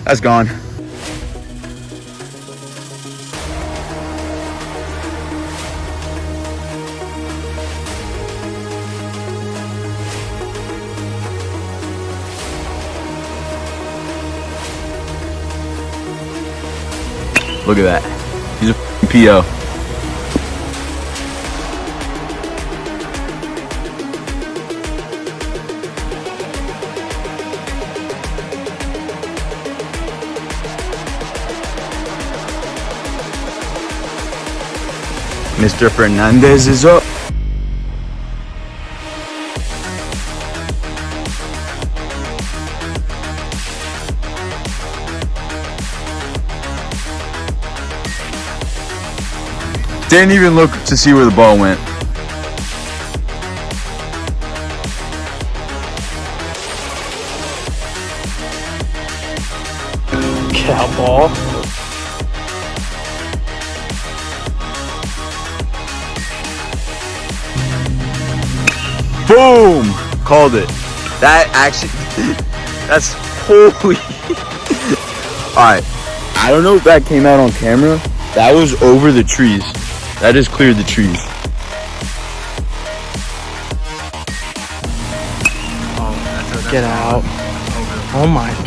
That's gone. Look at that. He's a PO. Mr. Fernandez is up. Didn't even look to see where the ball went. Cow ball. Boom! Called it. That actually, that's holy. Alright, I don't know if that came out on camera. That was over the trees. That just cleared the trees. Get out. Oh my God.